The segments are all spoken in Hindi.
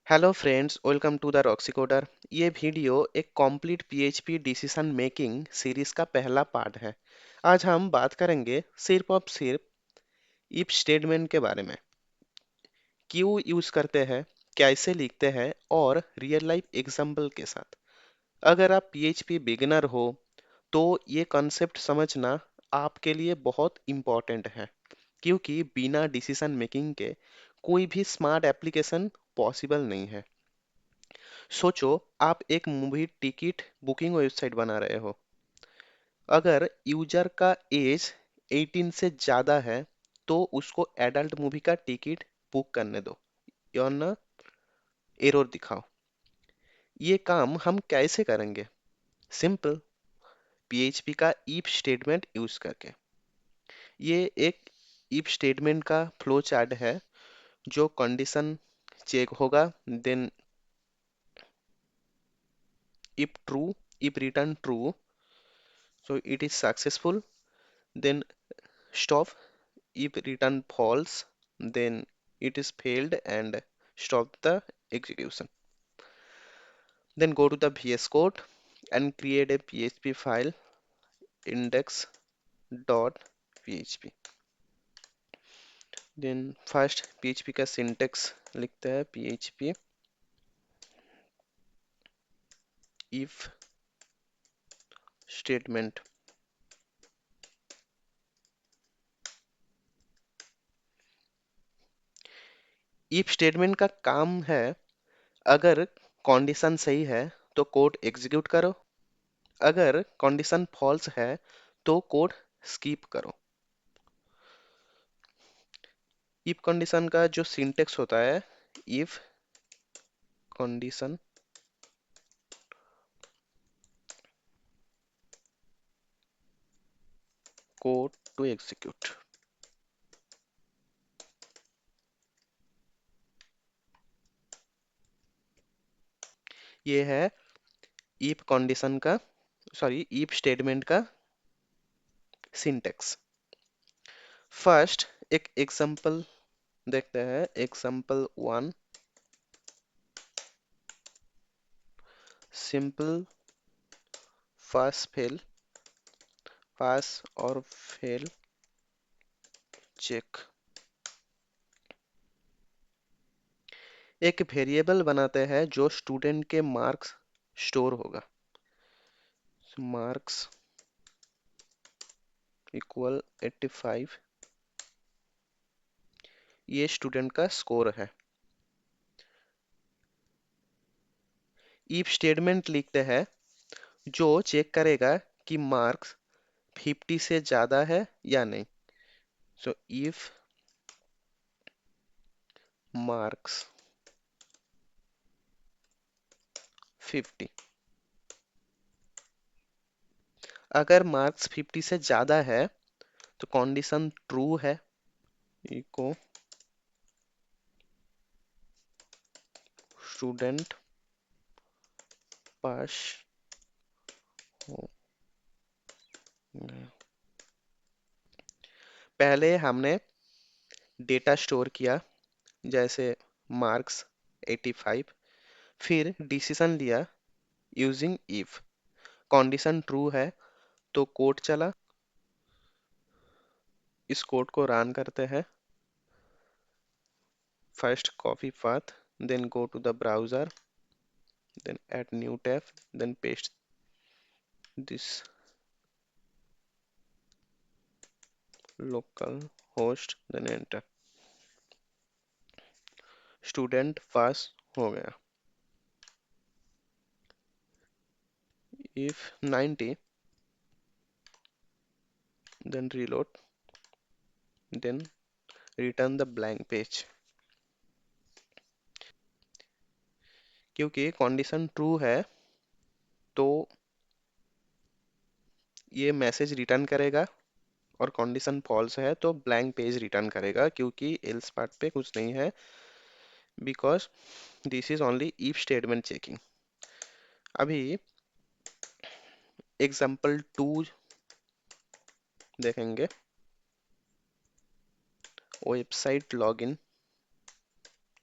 Hello friends, welcome to the Roxy Coder. ये वीडियो एक complete PHP decision making series का पहला पार्ट है। आज हम बात करेंगे सिर्फ इफ स्टेटमेंट के बारे में। क्यों यूज करते हैं, कैसे लिखते हैं और रियल लाइफ एग्जांपल के साथ। अगर आप पीएचपी बिगिनर हो तो ये कॉन्सेप्ट समझना आपके लिए बहुत इम्पोर्टेंट है, क्योंकि बिना डिसीजन मेकिंग के कोई भी स्मार्ट एप्लीकेशन पॉसिबल नहीं है। सोचो, आप एक मूवी टिकट बुकिंग वेबसाइट बना रहे हो। अगर यूजर का एज 18 से ज्यादा है तो उसको एडल्ट मूवी का टिकट बुक करने दो या ना एरर दिखाओ। ये काम हम कैसे करेंगे? सिंपल, पीएचपी का इफ स्टेटमेंट यूज करके। ये एक इफ स्टेटमेंट का फ्लो चार्ट है। जो कंडीशन चेक होगा, then if true, if return true, so it is successful, then stop. If return false, then it is failed and stop the execution. Then go to the VS Code and create a PHP file, index.php. Then first PHP का syntax लिखते हैं, PHP if statement। if statement का काम है, अगर कंडीशन सही है तो कोड एग्जीक्यूट करो, अगर कंडीशन फॉल्स है तो कोड स्किप करो। इफ कंडीशन का जो सिंटेक्स होता है, if condition code to execute, ये है इफ कंडीशन का, सॉरी, इफ स्टेटमेंट का सिंटेक्स। फर्स्ट एक एग्जांपल देखते हैं, example one. Simple pass fail, pass और फेल चेक। एक वेरिएबल बनाते हैं जो स्टूडेंट के मार्क्स स्टोर होगा। मार्क्स इक्वल 85, ये स्टूडेंट का स्कोर है। इफ स्टेटमेंट लिखते हैं जो चेक करेगा कि मार्क्स 50 से ज्यादा है या नहीं। सो इफ मार्क्स 50, अगर मार्क्स 50 से ज्यादा है तो कंडीशन ट्रू है। इको स्टूडेंट पास हो गया। पहले हमने डेटा स्टोर किया, जैसे मार्क्स 85, फिर डिसीजन लिया यूजिंग इफ। कंडीशन ट्रू है तो कोड चला। इस कोड को रन करते हैं। First copy path, then go to the browser, then add new tab, then paste this local host, then enter। Student पास हो गया। if 90, then reload, then return the blank page। क्योंकि कंडीशन ट्रू है तो ये मैसेज रिटर्न करेगा, और कंडीशन फॉल्स है तो ब्लैंक पेज रिटर्न करेगा, क्योंकि एल्स पार्ट पे कुछ नहीं है, because this is only if statement checking. अभी एग्जाम्पल टू देखेंगे। Website login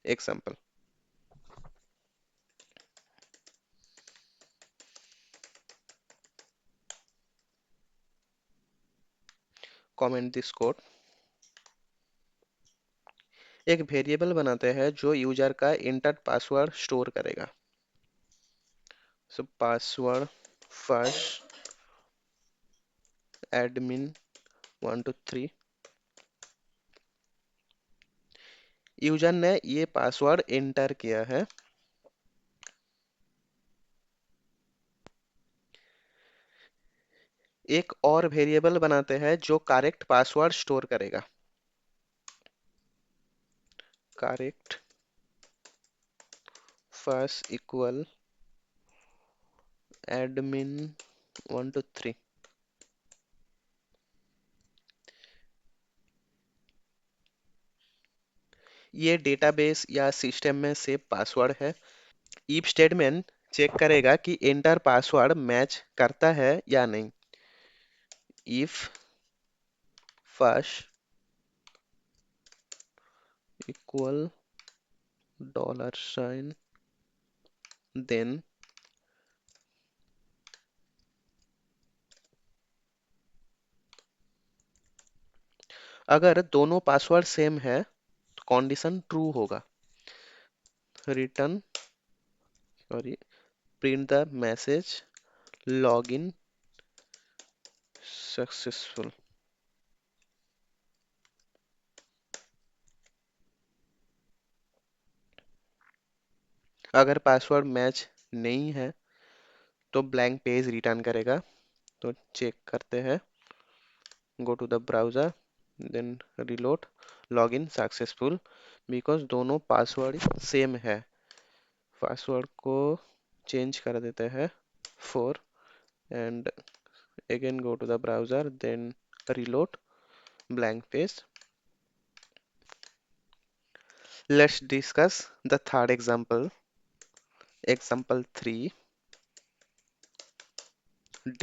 example. Comment this code. एक वेरिएबल बनाते हैं जो यूजर का इंटर पासवर्ड स्टोर करेगा। सो पासवर्ड फर्स्ट एडमिन 1 2 3। यूजर ने ये पासवर्ड एंटर किया है। एक और वेरिएबल बनाते हैं जो करेक्ट पासवर्ड स्टोर करेगा। Correct first equal admin 1 2 3। ये डेटाबेस या सिस्टम में सेव पासवर्ड है। इफ स्टेटमेंट चेक करेगा कि एंटर पासवर्ड मैच करता है या नहीं। इफ फर्स्ट इक्वल $, देन अगर दोनों पासवर्ड सेम है तो कंडीशन ट्रू होगा। Return sorry print the message login successful. अगर पासवर्ड मैच नहीं है तो ब्लैंक पेज रिटर्न करेगा। तो चेक करते हैं। Go to the browser then reload login successful because दोनों पासवर्ड सेम है। पासवर्ड को चेंज कर देते हैं 4 and again go to the browser then reload blank page. Let's discuss the third example. Example 3,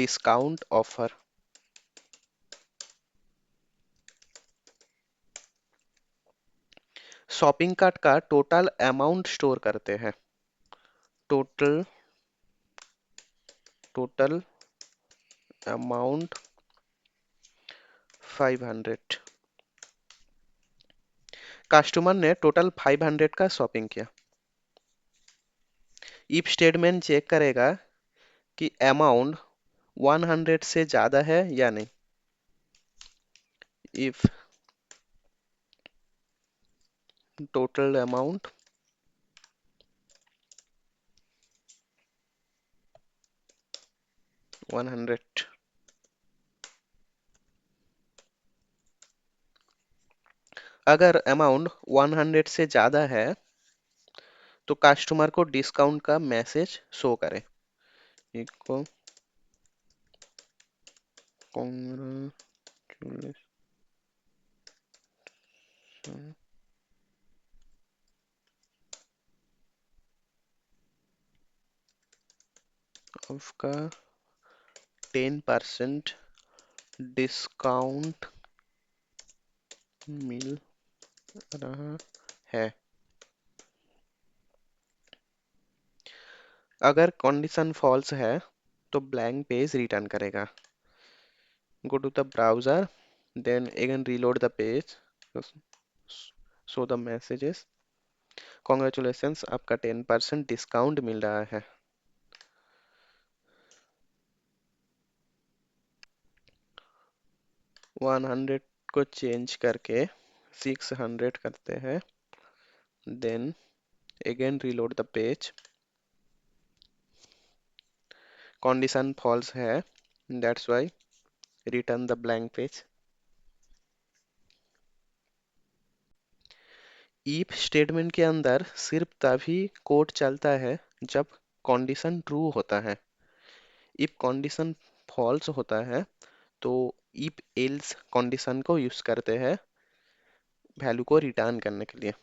discount offer. Shopping cart का टोटल अमाउंट स्टोर करते हैं। Total total amount 500। कस्टमर ने टोटल 500 का शॉपिंग किया। इफ स्टेटमेंट चेक करेगा कि अमाउंट 100 से ज्यादा है या नहीं। If total amount 100। अगर अमाउंट 100 से ज्यादा है तो कस्टमर को डिस्काउंट का मैसेज शो करें। इको कांग्रेचुलेशन आपका 10% डिस्काउंट मिल रहा है। अगर कंडीशन फॉल्स है तो ब्लैंक पेज रिटर्न करेगा। Go to the browser then again reload the page so the messages congratulations आपका 10% डिस्काउंट मिल रहा है। 100 को चेंज करके 600 करते हैं then again reload the page. Condition false है that's why return the blank page. If statement के अंदर सिर्फ तभी कोड चलता है जब कंडीशन ट्रू होता है। इफ कंडीशन फॉल्स होता है तो इफ एल्स कंडीशन को यूज करते हैं वैल्यू को रिटर्न करने के लिए।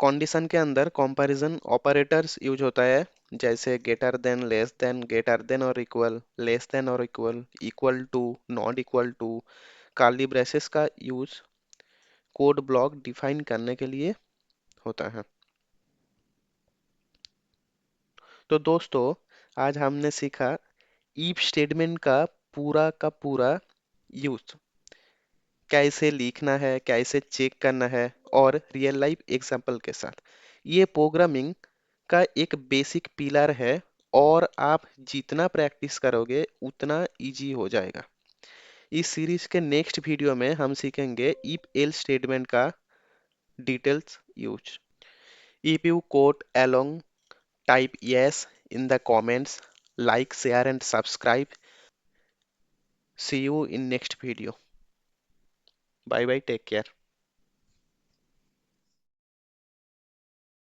कंडीशन के अंदर कंपैरिजन ऑपरेटर्स यूज होता है जैसे ग्रेटर देन और इक्वल, लेस देन और equal to, not equal to. Curly braces का यूज कोड ब्लॉक डिफाइन करने के लिए होता है। तो दोस्तों आज हमने सीखा इफ स्टेटमेंट का पूरा यूज, कैसे लिखना है, कैसे चेक करना है, और रियल लाइफ एग्जांपल के साथ। ये प्रोग्रामिंग का एक बेसिक पिलर है, और आप जितना प्रैक्टिस करोगे उतना इजी हो जाएगा। इस सीरीज के नेक्स्ट वीडियो में हम सीखेंगे इफ एल स्टेटमेंट का details use. If you quote along, type yes in the comments, like, share and subscribe. See you in next video. Bye bye, take care.